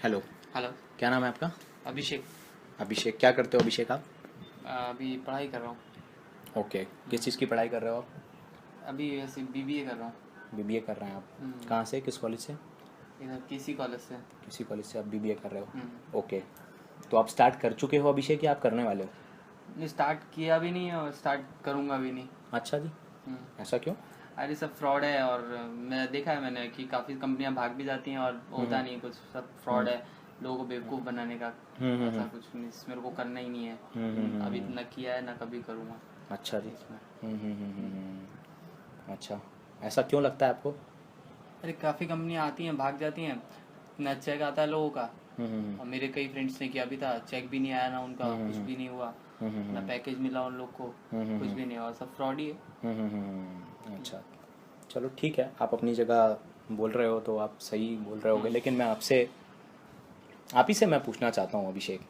Hello. Hello. क्या नाम है आपका? अभिषेक। अभिषेक। क्या करते हो अभिषेक आप? अभी पढ़ाई कर रहा हूँ। ओके। किस चीज़ की पढ़ाई कर रहे हो आप? अभी वैसे बीबीए कर रहा हूँ। बीबीए कर रहे हैं आप? कहाँ से, किस कॉलेज से? इधर किसी कॉलेज से। किसी कॉलेज से आप बीबीए कर रहे हो? ओके। तो आप स्टार्ट कर चुके हो अभिषेक या आप करने वाले हो? नहीं, स्टार्ट किया भी नहीं और स्टार्ट करूँगा भी नहीं। अच्छा जी। ऐसा क्यों? अरे सब फ्रॉड है और मैं देखा है मैंने कि काफ़ी कंपनियां भाग भी जाती हैं और होता नहीं कुछ, सब फ्रॉड है, लोगों को बेवकूफ़ बनाने का। ऐसा कुछ नहीं, मेरे को करना ही नहीं है। अभी न किया है ना कभी करूँगा। अच्छा जी। इसमें अच्छा, ऐसा क्यों लगता है आपको? अरे काफ़ी कंपनियां आती हैं भाग जाती हैं, ना चेक आता है लोगों का। और मेरे कई फ्रेंड्स ने किया भी था, चेक भी नहीं आया ना उनका, कुछ भी नहीं हुआ, ना पैकेज मिला उन लोग को, कुछ भी नहीं हुआ, सब फ्रॉड ही है। अच्छा, चलो ठीक है, आप अपनी जगह बोल रहे हो तो आप सही बोल रहे होगे, लेकिन मैं आपसे आप ही से मैं पूछना चाहता हूँ अभिषेक,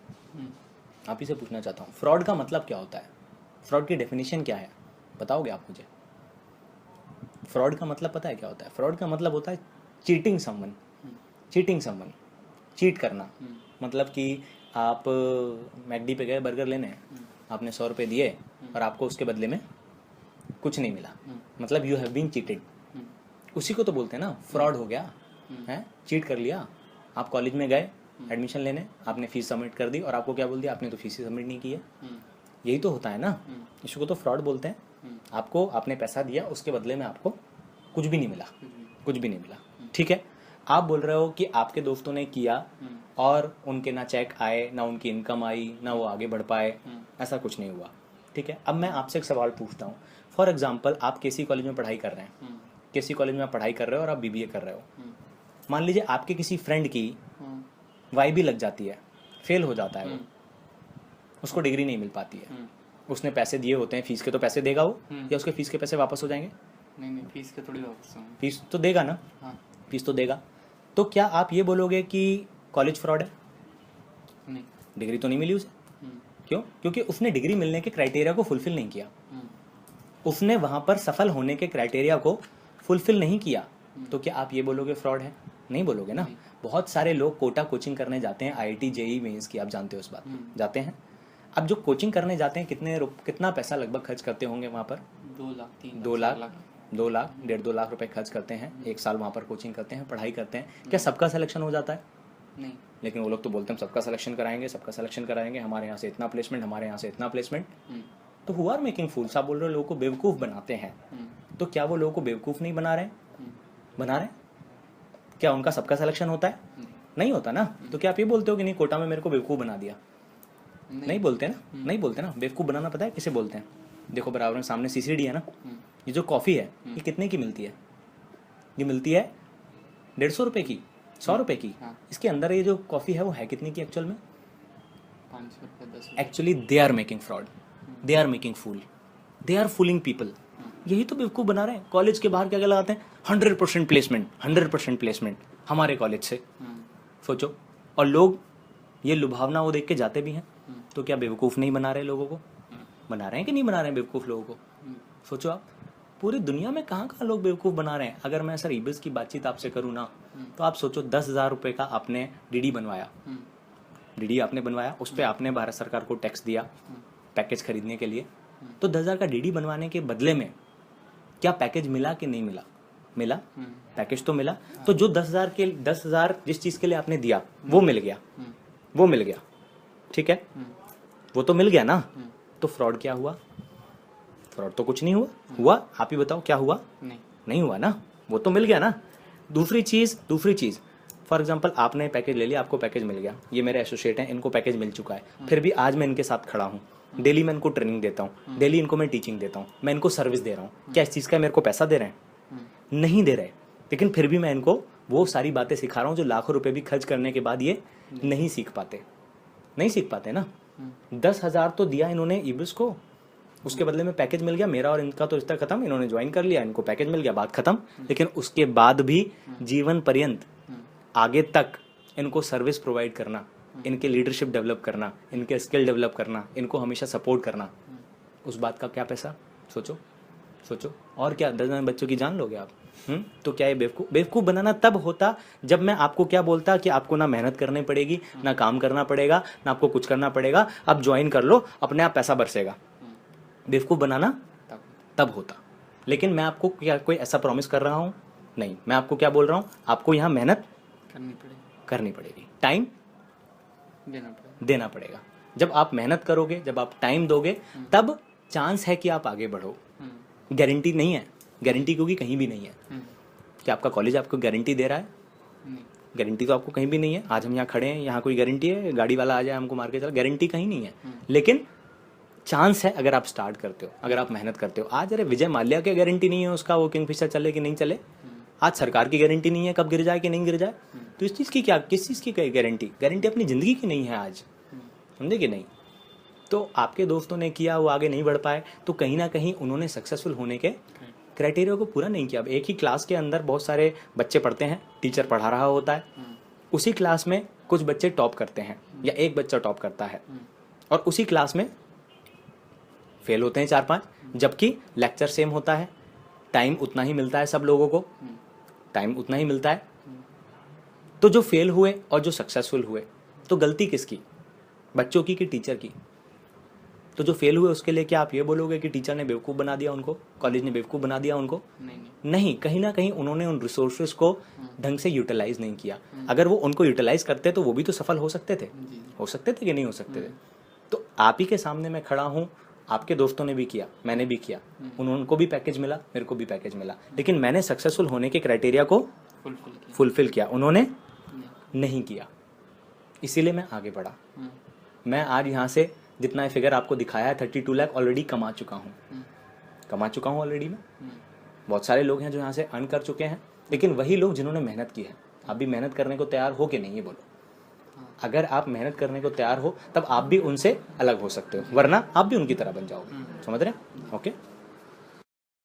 आप ही से पूछना चाहता हूँ, फ्रॉड का मतलब क्या होता है? फ्रॉड की डेफिनेशन क्या है, बताओगे आप मुझे? फ्रॉड का मतलब पता है क्या होता है? फ्रॉड का मतलब होता है cheating someone. Cheating someone, cheat करना। मतलब कि आप मैकडी पे गए बर्गर लेने, आपने 100 रुपये दिए और आपको उसके बदले में कुछ नहीं मिला, मतलब यू हैव बीन चीटेड। उसी को तो बोलते हैं ना, फ्रॉड हो गया है, चीट कर लिया। आप कॉलेज में गए एडमिशन लेने, आपने फीस सबमिट कर दी और आपको क्या बोल दिया, आपने तो फीस ही सबमिट नहीं की है। यही तो होता है ना, इसको तो फ्रॉड बोलते हैं। आपको आपने पैसा दिया, उसके बदले में आपको कुछ भी नहीं मिला, कुछ भी नहीं मिला। ठीक है, आप बोल रहे हो कि आपके दोस्तों ने किया और उनके ना चेक आए, ना उनकी इनकम आई, ना वो आगे बढ़ पाए, ऐसा कुछ नहीं हुआ। ठीक है, अब मैं आपसे एक सवाल पूछता हूँ। फॉर एग्जाम्पल, आप किसी कॉलेज में पढ़ाई कर रहे हैं, किसी कॉलेज में आप पढ़ाई कर रहे हो और आप बीबीए कर रहे हो। मान लीजिए आपके किसी फ्रेंड की वाई भी लग जाती है, फेल हो जाता है वो, उसको डिग्री नहीं मिल पाती है। उसने पैसे दिए होते हैं, फीस के तो पैसे देगा वो, या उसके फीस के पैसे वापस हो जाएंगे? नहीं, फीस के थोड़ी वापस होंगे। फीस तो देगा ना। फीस तो देगा। तो क्या आप ये बोलोगे कि कॉलेज फ्रॉड है? नहीं। डिग्री तो नहीं मिली उसे। क्यों? क्योंकि उसने डिग्री मिलने के क्राइटेरिया को फुलफिल नहीं किया, उसने वहां पर सफल होने के क्राइटेरिया को फुलफिल नहीं किया। तो क्या आप ये बोलोगे फ्रॉड है? नहीं बोलोगे ना। बहुत सारे लोग कोटा कोचिंग करने जाते हैं, आईआईटी जेईई मेंस की, आप जानते हो इस बात को, जाते हैं। अब जो कोचिंग करने जाते हैं, कितना पैसा लगभग खर्च करते होंगे वहाँ पर? 2 लाख 3 2 लाख 2 लाख 1.5-2 लाख रुपए खर्च करते हैं, एक साल वहाँ पर कोचिंग करते हैं, पढ़ाई करते हैं। क्या सबका सिलेक्शन हो जाता है? नहीं। लेकिन वो लोग तो बोलते हैं सबका सिलेक्शन कराएंगे, सबका सिलेक्शन कराएंगे, हमारे यहाँ से इतना प्लेसमेंट, हमारे यहाँ से इतना प्लेसमेंट। तो हु आर मेकिंग फूल्स? आप बोल रहे हो लोगों को बेवकूफ़ बनाते हैं, तो क्या वो लोगों को बेवकूफ़ नहीं बना रहे? बना रहे। क्या उनका सबका सिलेक्शन होता है? नहीं होता ना। तो क्या आप ये बोलते हो कि नहीं, कोटा में मेरे को बेवकूफ़ बना दिया? नहीं बोलते ना, नहीं बोलते ना। बेवकूफ़ बनाना पता है किसे बोलते हैं? देखो बराबर में सामने सीसीडी है ना, ये जो कॉफ़ी है ये कितने की मिलती है? ये मिलती है 150 रुपये की, 100 रुपये की। इसके अंदर ये जो कॉफ़ी है वो है कितने की एक्चुअल में? 5 रुपये 10। Actually they are making fraud, they are making fool, they are fooling people. यही तो बेवकूफ़ बना रहे हैं। कॉलेज के बाहर क्या क्या लगाते हैं? 100% प्लेसमेंट, 100% प्लेसमेंट हमारे कॉलेज से। सोचो, और लोग ये लुभावना वो देख के जाते भी हैं। तो क्या बेवकूफ़ नहीं बना रहे लोगों को? बना रहे हैं कि नहीं बना रहे हैं बेवकूफ़ लोगों को? सोचो आप, पूरी दुनिया में कहाँ कहाँ लोग बेवकूफ़ बना रहे हैं। अगर मैं सर ईबिस की बातचीत आपसे करूँ ना, तो आप सोचो 10,000 रुपये का आपने डीडी बनवाया, डीडी आपने बनवाया, उस पर आपने भारत सरकार को टैक्स दिया पैकेज खरीदने के लिए। तो 10,000 का डीडी बनवाने के बदले में क्या पैकेज मिला कि नहीं मिला? मिला, पैकेज तो मिला। तो जो 10,000 जिस चीज़ के लिए आपने दिया वो मिल गया, वो मिल गया। ठीक है, वो तो मिल गया ना। तो फ्रॉड क्या हुआ? फ्रॉड तो कुछ नहीं हुआ। हुआ? आप ही बताओ क्या हुआ? नहीं हुआ ना, वो तो मिल गया ना। दूसरी चीज़ फॉर एग्जाम्पल, आपने पैकेज ले लिया, आपको पैकेज मिल गया, ये मेरे एसोसिएट हैं, इनको पैकेज मिल चुका है, फिर भी आज मैं इनके साथ खड़ा हूँ, डेली मैं इनको ट्रेनिंग देता हूँ, डेली इनको मैं टीचिंग देता हूँ, मैं इनको सर्विस दे रहा हूँ। क्या इस चीज़ का मेरे को पैसा दे रहे हैं? नहीं दे रहे, लेकिन फिर भी मैं इनको वो सारी बातें सिखा रहा हूँ जो लाखों रुपए भी खर्च करने के बाद ये नहीं सीख पाते, नहीं सीख पाते ना। 10,000 तो दिया इन्होंने ईबिस को, उसके बदले में पैकेज मिल गया, मेरा और इनका तो रिश्ता खत्म, इन्होंने ज्वाइन कर लिया, इनको पैकेज मिल गया, बात खत्म। लेकिन उसके बाद भी जीवन पर्यंत आगे तक इनको सर्विस प्रोवाइड करना, इनके लीडरशिप डेवलप करना, इनके स्किल डेवलप करना, इनको हमेशा सपोर्ट करना, उस बात का क्या पैसा? सोचो सोचो। और क्या 10 बच्चों की जान लोगे आप? तो क्या ये बेवकूफ़ बनाना तब होता जब मैं आपको क्या बोलता कि आपको ना मेहनत करनी पड़ेगी, ना काम करना पड़ेगा, ना आपको कुछ करना पड़ेगा, आप ज्वाइन कर लो, अपने आप पैसा बरसेगा। बेवकूफ़ बनाना तब होता। लेकिन मैं आपको क्या कोई ऐसा प्रॉमिस कर रहा हूँ? नहीं। मैं आपको क्या बोल रहा हूँ? आपको यहाँ मेहनत करनी पड़ेगी, टाइम देना पड़ेगा। जब आप मेहनत करोगे, जब आप टाइम दोगे, तब चांस है कि आप आगे बढ़ो। गारंटी नहीं है, गारंटी क्योंकि कहीं भी नहीं है। क्या आपका कॉलेज आपको गारंटी दे रहा है? गारंटी तो आपको कहीं भी नहीं है। आज हम यहाँ खड़े हैं, यहाँ कोई गारंटी है? गाड़ी वाला आ जाए हमको मार के चला, गारंटी कहीं नहीं है। लेकिन चांस है अगर आप स्टार्ट करते हो, अगर आप मेहनत करते हो। आज अरे विजय माल्या की गारंटी नहीं है उसका वो किंगफिशर चले कि नहीं चले। आज सरकार की गारंटी नहीं है कब गिर जाए कि नहीं गिर जाए। तो इस चीज़ की क्या, किस चीज़ की गारंटी? गारंटी अपनी ज़िंदगी की नहीं है आज, समझे कि नहीं? तो आपके दोस्तों ने किया, वो आगे नहीं बढ़ पाए, तो कहीं ना कहीं उन्होंने सक्सेसफुल होने के क्राइटेरिया को पूरा नहीं किया। अब एक ही क्लास के अंदर बहुत सारे बच्चे पढ़ते हैं, टीचर पढ़ा रहा होता है, उसी क्लास में कुछ बच्चे टॉप करते हैं या एक बच्चा टॉप करता है, और उसी क्लास में फेल होते हैं 4-5, जबकि लेक्चर सेम होता है, टाइम उतना ही मिलता है, सब लोगों को टाइम उतना ही मिलता है। तो जो फेल हुए और जो सक्सेसफुल हुए, तो गलती किसकी? बच्चों की कि टीचर की? तो जो फेल हुए उसके लिए क्या आप ये बोलोगे कि टीचर ने बेवकूफ़ बना दिया उनको, कॉलेज ने बेवकूफ़ बना दिया उनको? नहीं, कहीं ना कहीं उन्होंने उन रिसोर्सेज को ढंग से यूटिलाइज नहीं किया। अगर वो उनको यूटिलाइज करते तो वो भी तो सफल हो सकते थे कि नहीं हो सकते थे? तो आप ही के सामने मैं खड़ा हूँ, आपके दोस्तों ने भी किया, मैंने भी किया, उनको भी पैकेज मिला, मेरे को भी पैकेज मिला, लेकिन मैंने सक्सेसफुल होने के क्राइटेरिया को फुलफिल किया, उन्होंने नहीं किया। इसीलिए मैं आगे बढ़ा। मैं आज यहाँ से जितना फिगर आपको दिखाया है 32 लाख ऑलरेडी कमा चुका हूँ ऑलरेडी मैं। बहुत सारे लोग हैं जो यहाँ से अर्न कर चुके हैं, लेकिन वही लोग जिन्होंने मेहनत की है। आप भी मेहनत करने को तैयार हो कि नहीं, ये बोलो। अगर आप मेहनत करने को तैयार हो तब आप भी उनसे अलग हो सकते हो, वरना आप भी उनकी तरह बन जाओगे। समझ रहे हैं? ओके।